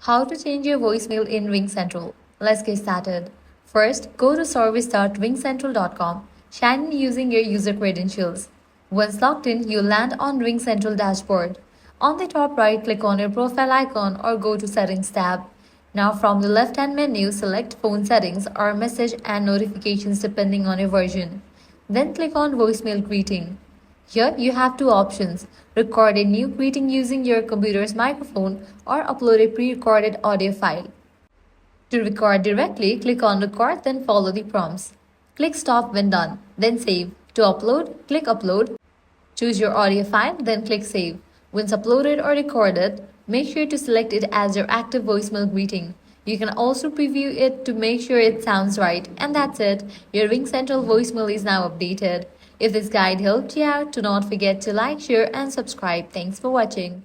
How to change your voicemail in RingCentral. Let's get started. First, go to service.ringcentral.com. Sign in using your user credentials. Once logged in, you'll land on RingCentral dashboard. On the top right, click on your profile icon or go to Settings tab. Now from the left-hand menu, select Phone Settings or Message and Notifications depending on your version. Then click on Voicemail Greeting. Here you have two options: record a new greeting using your computer's microphone or upload a pre-recorded audio file. To record directly, click on Record, then follow the prompts. Click Stop when done, then Save. To upload, click Upload. Choose your audio file, then click Save. Once uploaded or recorded, make sure to select it as your active voicemail greeting. You can also preview it to make sure it sounds right. And that's it. Your RingCentral voicemail is now updated. If this guide helped you out, do not forget to like, share, and subscribe. Thanks for watching.